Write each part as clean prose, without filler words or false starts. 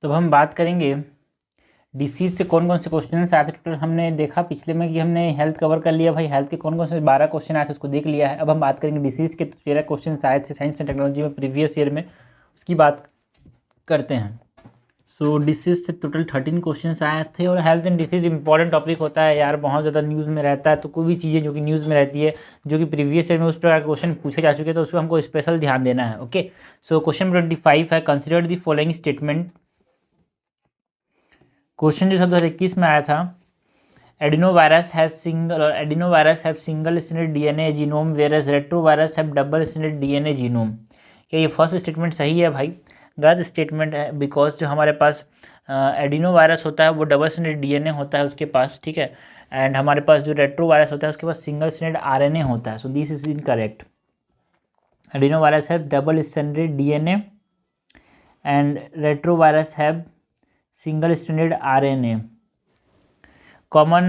तो अब हम बात करेंगे डिसीज से कौन कौन से क्वेश्चन आए थे। टोटल हमने देखा पिछले में कि हमने हेल्थ कवर कर लिया भाई, हेल्थ के कौन कौन से 12 क्वेश्चन आए थे उसको देख लिया है। अब हम बात करेंगे डिसीज के 13 क्वेश्चन आए थे साइंस एंड टेक्नोलॉजी में प्रीवियस ईयर में, उसकी बात करते हैं। सो डिसीज से टोटल 13 क्वेश्चन आए थे। और health and disease important topic होता है यार, बहुत ज़्यादा न्यूज़ में रहता है। तो कोई भी चीज़ें जो कि न्यूज़ में रहती है, जो कि प्रीवियस ईयर में उस प्रकार के क्वेश्चन पूछे जा चुके हैं, तो उस पर हमको स्पेशल ध्यान देना है। ओके, सो क्वेश्चन 25 है, consider the following statement. Question जो 2021 में आया था, adenovirus have single stranded DNA genome whereas retrovirus have double stranded DNA genome। क्या ये फर्स्ट स्टेटमेंट सही है भाई? गलत स्टेटमेंट है, बिकॉज जो हमारे पास एडिनोवायरस होता है वो डबल स्ट्रैंडेड डीएनए होता है उसके पास, ठीक है। एंड हमारे पास जो रेट्रोवायरस होता है उसके पास सिंगल स्ट्रैंडेड आरएनए होता है। So this is incorrect. Adenovirus have double stranded DNA and retrovirus have single stranded RNA. Common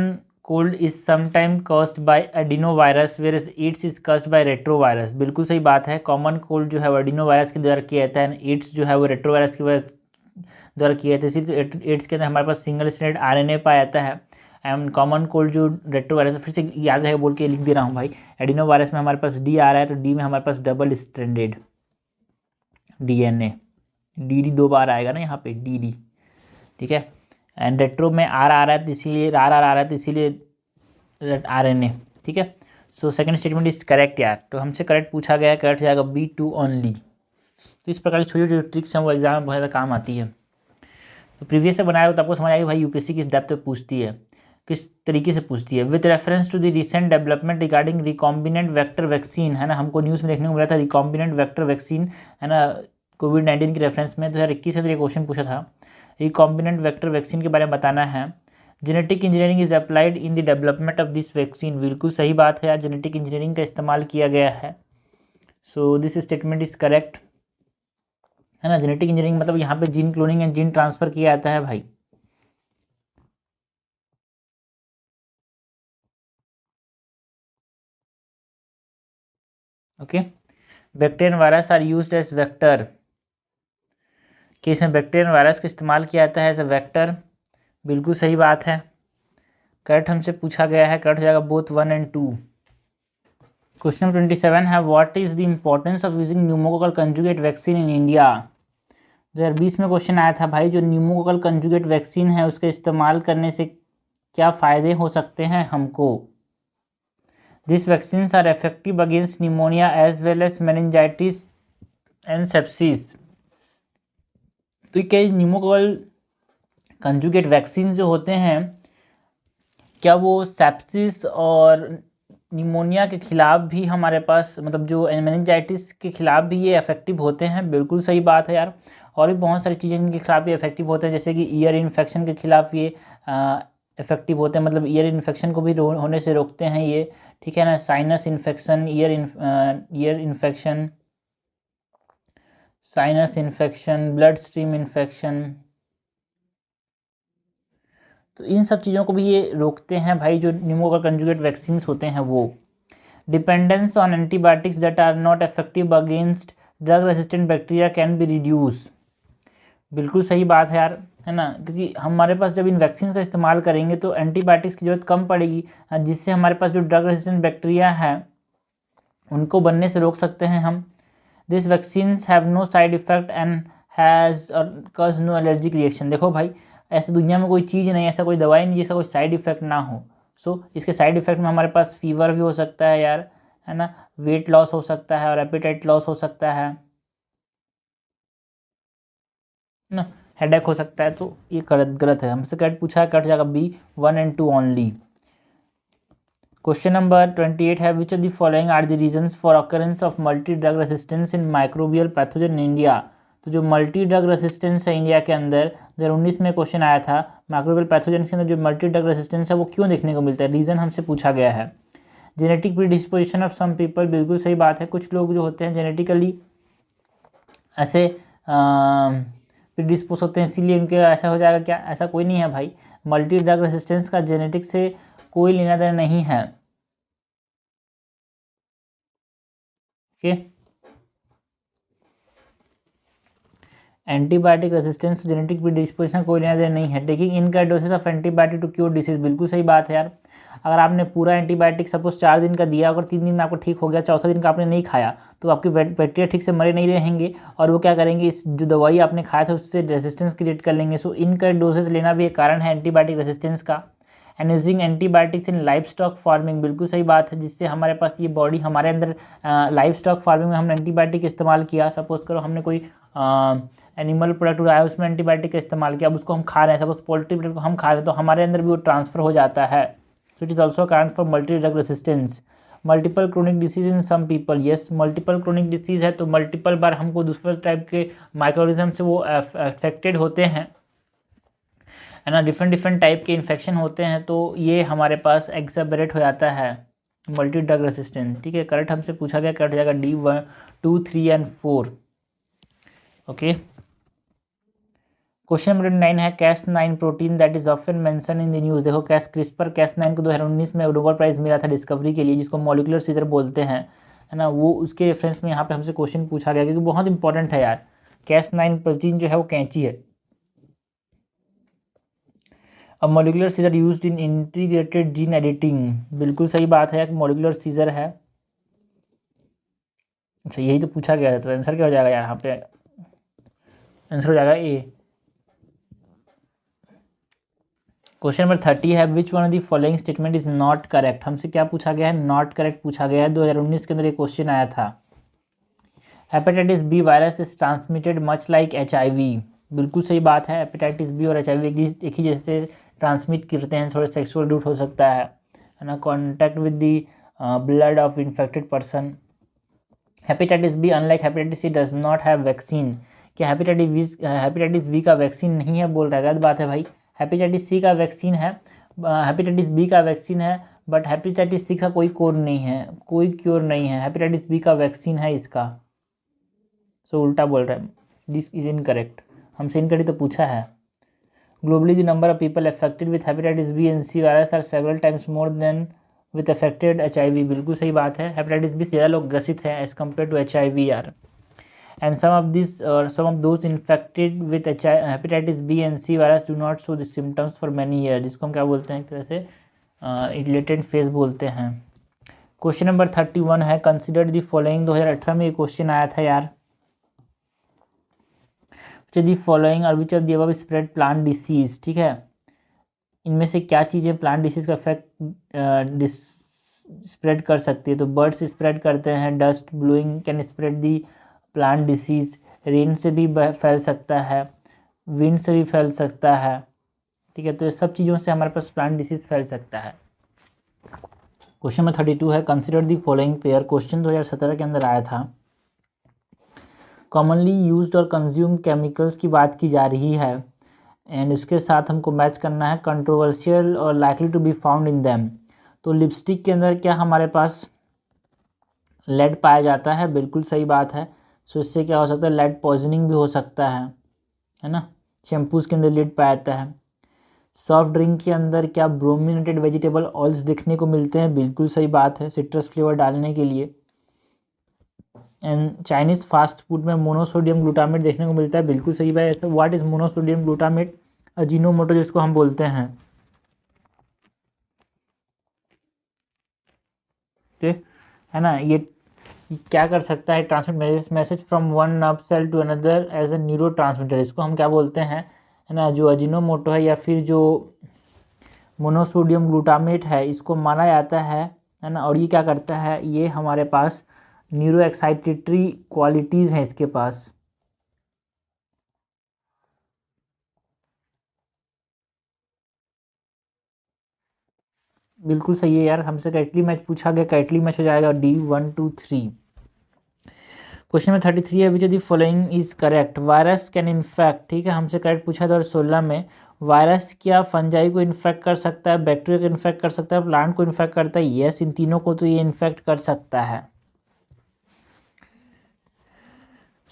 cold is sometimes caused by adenovirus whereas AIDS is caused by retrovirus। बिल्कुल सही बात है। Common cold जो है वो adenovirus के द्वारा किया जाता है, एड्स जो है वो रेट्रोवायरस के द्वारा किया जाता है। इसीलिए एड्स के अंदर हमारे पास सिंगल स्ट्रैंडेड आरएनए पाया जाता है। एंड कॉमन कोल्ड जो रेट्रोवायरस, फिर से याद रहेगा बोल के लिख दे रहा हूँ भाई, एडिनोवायरस में हमारे पास डी आ रहा है तो डी में हमारे पास डबल स्ट्रैंडेड डीएनए, डी 2 बार आएगा ना यहाँ पे डी, ठीक है। एंड रेट्रो में आर आ रहा है तो इसीलिए आर आ रहा है तो इसीलिए आरएनए, ठीक है। So second statement is correct यार। तो हमसे करेक्ट पूछा गया है, करेक्ट हो जाएगा B2 ओनली। तो इस प्रकार की छोटी छोटी ट्रिक्स हैं वो एग्जाम में बहुत ज़्यादा काम आती है। तो प्रीवियस से बनाया हो तो आपको समझ आएगा भाई यूपीएससी किस डेप्थ पे पूछती है, किस तरीके से पूछती है। With reference to the recent development regarding recombinant vector vaccine, है ना, हमको न्यूज़ में देखने को मिला था रिकॉम्बिनेंट वेक्टर वैक्सीन, है ना, कोविड-19 के रेफरेंस में 2021 से ये क्वेश्चन पूछा था। रिकॉम्बिनेंट वेक्टर वैक्सीन के बारे में बताना है। Genetic engineering is applied in the development of this vaccine. बिल्कुल सही बात है यार, जेनेटिक इंजीनियरिंग का इस्तेमाल किया गया है। So this statement is correct, है ना। जेनेटिक इंजीनियरिंग मतलब यहाँ पे gene cloning and gene transfer किया जाता है भाई। Okay, bacteria and virus are used as vector, कि इसमें बैक्टीरियन वायरस का इस्तेमाल किया जाता है एज अ वेक्टर। बिल्कुल सही बात है, करेक्ट हमसे पूछा गया है, करेक्ट हो जाएगा बोथ 1 और 2। क्वेश्चन 27 है, what is the importance of using pneumococcal conjugate vaccine in India. 2020 में क्वेश्चन आया था भाई, जो न्यूमोकोकल कंजुगेट वैक्सीन है उसका इस्तेमाल करने से क्या फ़ायदे हो सकते हैं हमको। This vaccines are effective against pneumonia as well as meningitis and sepsis. तो क्या न्यूमोकोकल कंजुगेट वैक्सीन जो होते हैं क्या वो सेप्सिस और निमोनिया के खिलाफ भी हमारे पास, मतलब जो मेनिंजाइटिस के खिलाफ भी ये इफेक्टिव होते हैं। बिल्कुल सही बात है यार। और भी बहुत सारी चीज़ें इनके खिलाफ ये इफेक्टिव होते हैं, जैसे कि ईयर इन्फेक्शन के खिलाफ ये इफेक्टिव होते हैं, मतलब ईयर इन्फेक्शन को भी होने से रोकते हैं ये, ठीक है ना। Sinus infection, ear infection, sinus infection, blood stream infection, तो इन सब चीज़ों को भी ये रोकते हैं भाई, जो न्यूमोकोकल कंजुगेट वैक्सीन होते हैं वो। Dependence on antibiotics that are not effective against drug resistant bacteria can be reduce. बिल्कुल सही बात है यार, है ना, क्योंकि हमारे पास जब इन वैक्सीन का इस्तेमाल करेंगे तो एंटीबायोटिक्स की ज़रूरत कम पड़ेगी, जिससे हमारे पास जो ड्रग रेसिस्टेंट बैक्टीरिया है उनको बनने से रोक सकते हैं हम। This vaccine have no side effect and has और कॉज नो एलर्जिक रिएक्शन। देखो भाई, ऐसी दुनिया में कोई चीज़ नहीं, ऐसा कोई दवाई नहीं जिसका कोई साइड इफेक्ट ना हो। सो इसके साइड इफेक्ट में हमारे पास फीवर भी हो सकता है यार, है ना, वेट लॉस हो सकता है और एपेटाइट लॉस हो सकता है ना, हेडेक हो सकता है। तो ये गलत है, हमसे कट पूछा है, कट जाएगा B1 और 2 ओनली। क्वेश्चन नंबर 28 है, which of the following are the reasons for occurrence of multi drug resistance in microbial pathogen in India. तो जो मल्टी ड्रग रेसिस्टेंस है इंडिया के अंदर, 2019 में क्वेश्चन आया था, माइक्रोबियल पैथोजन के अंदर जो मल्टी ड्रग रेसिस्टेंस है वो क्यों देखने को मिलता है, रीज़न हमसे पूछा गया है। Genetic predisposition of some people, बिल्कुल सही बात है, कुछ लोग जो होते हैं जेनेटिकली ऐसे प्रीडिस्पोज होते हैं इसीलिए उनके ऐसा हो जाएगा, क्या ऐसा कोई नहीं है भाई। मल्टी ड्रग रेसिस्टेंस का जेनेटिक से कोई लेना देना नहीं है। Okay, antibiotic resistance genetic predisposition कोई लेना देना नहीं है। Taking incorrect dosage of antibiotic to cure disease, बिल्कुल सही बात है यार। अगर आपने पूरा एंटीबायोटिक सपोज 4 दिन का दिया, अगर 3 दिन में आपको ठीक हो गया, चौथा दिन का आपने नहीं खाया, तो आपके बैक्टीरिया ठीक से मरे नहीं रहेंगे और वो क्या करेंगे, इस जो दवाई आपने खाया था उससे रेसिस्टेंस क्रिएट कर लेंगे। सो इनकरेक्ट डोसेज लेना भी एक कारण है एंटीबायोटिक रेसिस्टेंस का। And using antibiotics in life stock farming, बिल्कुल सही बात है, जिससे हमारे पास ये बॉडी हमारे अंदर लाइफ स्टॉक फार्मिंग में हमने एंटीबायोटिक इस्तेमाल किया। सपोज करो हमने कोई एनिमल प्रोडक्ट उगाया, उसमें एंटीबायोटिक का इस्तेमाल किया, अब उसको हम खा रहे हैं, सपोज पोल्ट्री प्रोडक्ट को हम खा रहे हैं, तो हमारे अंदर भी वो ट्रांसफर हो जाता है। सो इट इज ऑल्सो कारण for multi drug resistance. Multiple chronic disease in some people, yes multiple chronic disease है तो मल्टीपल बार हमको दूसरे टाइप के माइक्रोऑर्गेनिज्म से वो अफेक्टेड होते हैं, है ना, डिफरेंट टाइप के इन्फेक्शन होते हैं, तो ये हमारे पास एक्सेबरेट हो जाता है मल्टी ड्रग रेसिस्टेंस। ठीक है, करेक्ट हमसे पूछा गया, करेक्ट हो जाएगा D1, 2, 3 and 4। Okay, question number 9 है Cas9 protein that is often mention in the news. देखो क्रिस्पर Cas9 को 2019 में नोबेल प्राइज मिला था डिस्कवरी के लिए, जिसको मॉलिक्यूलर सीजर बोलते हैं, है ना, वो उसके रेफरेंस में यहाँ पे हमसे क्वेश्चन पूछा गया, क्योंकि बहुत इंपॉर्टेंट है यार। Cas9 प्रोटीन जो है वो कैंची है। अब molecular scissor used in integrated gene editing, बिल्कुल सही बात है, मॉलिक्यूलर सीजर है। अच्छा यही तो पूछा गया है, तो आंसर क्या हो जाएगा यहाँ पे, आंसर हो जाएगा ए। क्वेश्चन नंबर 30 है which one of the following statement is not correct. हमसे क्या पूछा गया है, नॉट करेक्ट पूछा गया है। 2019 के अंदर ये क्वेश्चन आया था। Hepatitis B virus is transmitted much like HIV, बिल्कुल सही बात है। हेपेटाइटिस बी और HIV एक ही जैसे ट्रांसमिट करते हैं, थोड़ा सेक्सुअल रूट हो सकता है ना, contact with the blood of infected person. Hepatitis B unlike hepatitis C does not have vaccine, क्या हेपेटाइटिस बी का वैक्सीन नहीं है, बोल रहा है, गलत बात है भाई। हेपेटाइटिस सी का वैक्सीन है, हेपेटाइटिस बी का वैक्सीन है, बट हेपेटाइटिस सी का कोई क्योर नहीं है, कोई क्योर नहीं है, हेपेटाइटिस बी का वैक्सीन है इसका। सो उल्टा बोल रहा है, दिस इज इनकरेक्ट, हमसे इनकरेक्ट तो पूछा है। Globally the number of people affected with hepatitis B and C virus are several times more than with affected HIV, बिल्कुल सही बात है, हेपेटाइटिस बी से ज़्यादा लोग ग्रसित हैं एज कम्पेयर टू HIV यार। And some of those infected with hepatitis B and C virus do not show the symptoms for many years, जिसको हम क्या बोलते हैं, एक तरह से latent phase बोलते हैं। क्वेश्चन नंबर 31 है कंसिडर द फॉलोइंग, 2018 में ये क्वेश्चन आया था यार। द फॉलोइंग और विच of the above spread plant disease, ठीक है, इनमें से क्या चीज़ें प्लांट डिसीज का इफेक्ट स्प्रेड कर सकती है। तो बर्ड्स स्प्रेड करते हैं, dust blowing can spread the plant disease, rain से भी फैल सकता है, विंड से भी फैल सकता है, ठीक है, तो ये सब चीज़ों से हमारे पास प्लांट डिसीज फैल सकता है। क्वेश्चन नंबर 32 है consider the following pair, question 2017 के अंदर आया था। कॉमनली यूज्ड और कंज्यूम केमिकल्स की बात की जा रही है, एंड उसके साथ हमको मैच करना है कंट्रोवर्शियल और likely to be found in them. तो लिपस्टिक के अंदर क्या हमारे पास लेड पाया जाता है, बिल्कुल सही बात है। सो इससे क्या हो सकता है, लेड पॉइजनिंग भी हो सकता है ना। शैम्पूज के अंदर लेड पाया जाता है। सॉफ्ट ड्रिंक के अंदर क्या ब्रोमिनेटेड वेजिटेबल ऑयल्स देखने को मिलते हैं, बिल्कुल सही बात है, सिट्रस फ्लेवर डालने के लिए। एंड चाइनीज़ फास्ट फूड में मोनोसोडियम ग्लूटामेट देखने को मिलता है, बिल्कुल सही बात है। What is monosodium glutamate, Ajinomoto जिसको हम बोलते हैं, ठीक है ना। ये क्या कर सकता है, transmit message from one nerve cell to another as a neurotransmitter, इसको हम क्या बोलते हैं, है ना, जो अजीनोमोटो है या फिर जो मोनोसोडियम ग्लूटामेट है, इसको माना जाता है ना। और ये क्या करता है, ये हमारे पास न्यूरो एक्साइटेटरी क्वालिटीज़ हैं इसके पास। बिल्कुल सही है यार, हमसे कैटली मैच पूछा गया, कैटली मैच हो जाएगा D1, 2, 3। क्वेश्चन में 33 है which of the following is correct. Virus can infect, ठीक है, हमसे करेक्ट पूछा 2016 में। वायरस क्या फंजाई को इन्फेक्ट कर सकता है, बैक्टीरिया को इन्फेक्ट कर सकता है, प्लांट को इन्फेक्ट करता है, यस, इन तीनों को तो ये इन्फेक्ट कर सकता है।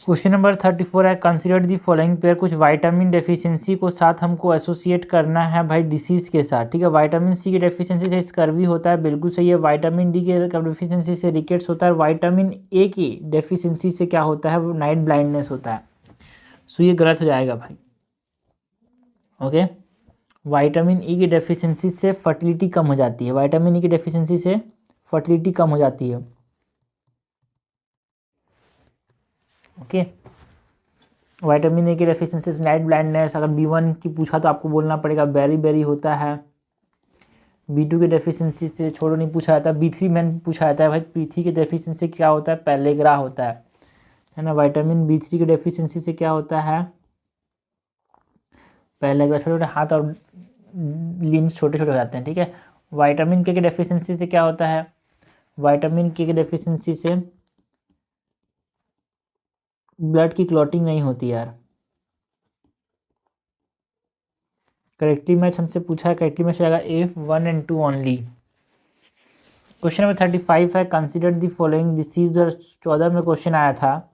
क्वेश्चन नंबर 34 है कंसिडर दी फॉलोइंग पेयर, कुछ विटामिन डेफिशिएंसी को साथ हमको एसोसिएट करना है भाई डिसीज़ के साथ, ठीक है। विटामिन सी की डेफिशिएंसी से स्कर्वी होता है, बिल्कुल सही है। विटामिन डी के डेफिशिएंसी से रिकेट्स होता है। विटामिन ए की डेफिशिएंसी से क्या होता है, नाइट ब्लाइंडनेस होता है। सो ये गलत हो जाएगा भाई। ओके, विटामिन ई की डेफिशिएंसी से फर्टिलिटी कम हो जाती है, विटामिन ई की डेफिशिएंसी से फर्टिलिटी कम हो जाती है। ओके, विटामिन ए की डेफिशिएंसी से नाइट ब्लाइंडनेस, अगर B1 की पूछा तो आपको बोलना पड़ेगा बेरी बेरी होता है। B2 की डेफिशिएंसी से छोड़ो नहीं पूछा जाता, B3 में पूछा जाता है भाई, B3 की डेफिशिएंसी क्या होता है, पेलेग्रा होता है ना। विटामिन B3 की डेफिशिएंसी से क्या होता है, पेलेग्रा, छोटे छोटे हाथ और लिम्स छोटे छोटे हो जाते हैं, ठीक है। विटामिन के की डेफिशिएंसी से क्या होता है, विटामिन के की डेफिशिएंसी से ब्लड की क्लॉटिंग नहीं होती यार। करेक्टली मैच हमसे पूछा है, करेक्टली मैच आएगा A1 and 2 only. Question number 35 है, कंसिडर द फॉलोइंग डिसीज। 2014 में क्वेश्चन आया था,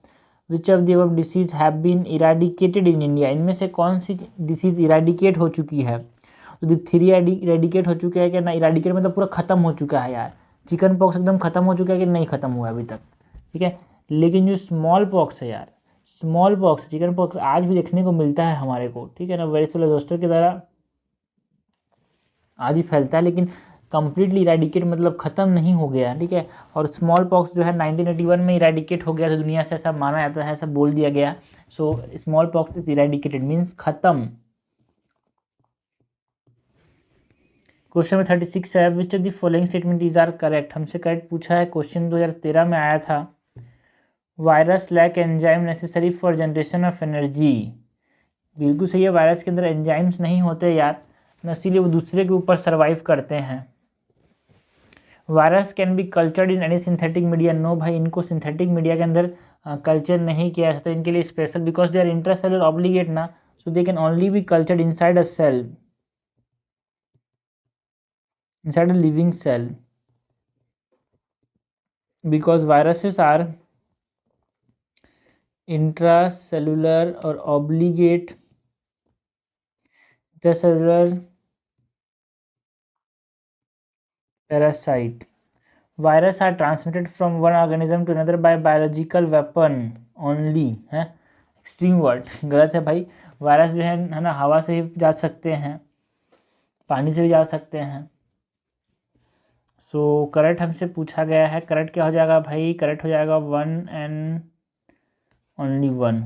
which of the above disease have been eradicated in India. इनमें से कौन सी डिसीज इराडिकेट हो चुकी है। तो डिप्थीरिया इराडिकेट हो चुका है क्या, ना इराडिकेट मतलब पूरा खत्म हो चुका है यार। चिकन पॉक्स एकदम खत्म हो चुका है कि नहीं खत्म हुआ अभी तक, ठीक है। लेकिन जो स्मॉल पॉक्स है यार, स्मॉल पॉक्स, चिकन पॉक्स आज भी देखने को मिलता है हमारे को, ठीक है ना, वेरिसोला जोस्टर की तरह आज ही फैलता है, लेकिन कंप्लीटली इराडिकेट मतलब ख़त्म नहीं हो गया, ठीक है। और स्मॉल पॉक्स जो है 1981 में इराडिकेट हो गया था दुनिया से, ऐसा माना जाता है, ऐसा बोल दिया गया। So smallpox is eradicated means ख़त्म। क्वेश्चन नंबर 36 है, which of the following statement is are correct. हमसे करेक्ट पूछा है, क्वेश्चन 2013 में आया था। Virus lack enzyme necessary for generation of energy. बिल्कुल सही है, वायरस के अंदर एंजाइम्स नहीं होते यार, इसीलिए वो दूसरे के ऊपर सर्वाइव करते हैं। Virus can be cultured in any synthetic media. No भाई, इनको सिंथेटिक मीडिया के अंदर कल्चर नहीं किया जा सकता, इनके लिए special, because they are intracellular obligate ना, so they can only be cultured inside a cell, inside a living cell, because viruses are intracellular और obligate, intracellular parasite. Virus are transmitted from one organism to another by biological weapon only, है extreme word गलत है भाई। Virus जो है ना, हवा से भी जा सकते हैं, पानी से भी जा सकते हैं। सो करेक्ट हमसे पूछा गया है, करेक्ट क्या हो जाएगा भाई, करेक्ट हो जाएगा 1 and only 1।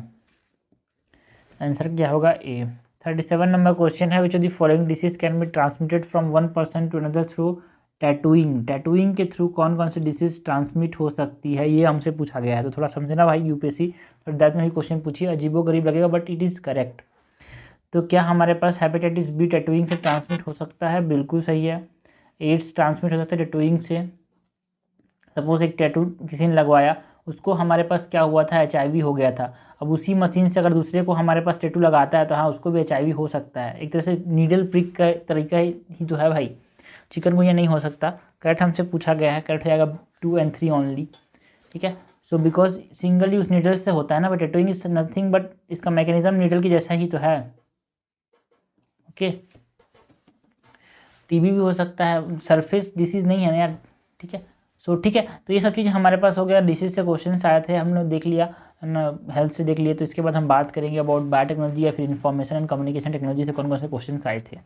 आंसर क्या होगा A। 37 नंबर क्वेश्चन है, which of the following disease can be transmitted from one person to another through tattooing. Tattooing के थ्रू कौन कौन सी डिसीज ट्रांसमिट हो सकती है, ये हमसे पूछा गया है। तो थोड़ा समझना भाई, यूपीएससी और दैट में ही क्वेश्चन पूछिए, अजीबोगरीब लगेगा बट इट इज़ करेक्ट। तो क्या हमारे पास हेपेटाइटिस बी टैटूइंग से ट्रांसमिट हो सकता है, बिल्कुल सही है। एड्स ट्रांसमिट हो सकता है टैटूइंग से। सपोज एक टैटू किसी ने लगवाया, उसको हमारे पास क्या हुआ था, HIV हो गया था। अब उसी मशीन से अगर दूसरे को हमारे पास टैटू लगाता है तो हाँ, उसको भी HIV हो सकता है। एक तरह से नीडल प्रिक का तरीका ही जो है भाई। चिकनगुनिया नहीं हो सकता। करेक्ट हमसे पूछा गया है, करेक्ट हो जाएगा 2 and 3 ओनली, ठीक है। So because single use needle से होता है ना, but tattooing is nothing but इसका मैकेनिज्म नीडल की जैसा ही तो है। ओके, TB भी हो सकता है, सरफेस डिसीज नहीं है ना यार, ठीक है। सो ठीक है, तो ये सब चीज़ हमारे पास हो गया। डिसीज से क्वेश्चन आए थे, हमने देख लिया ना, हेल्थ से देख लिया। तो इसके बाद हम बात करेंगे अबाउट बायोटेक्नोलॉजी या फिर इन्फॉर्मेशन एंड कम्युनिकेशन टेक्नोलॉजी से कौन कौन से क्वेश्चन आए थे।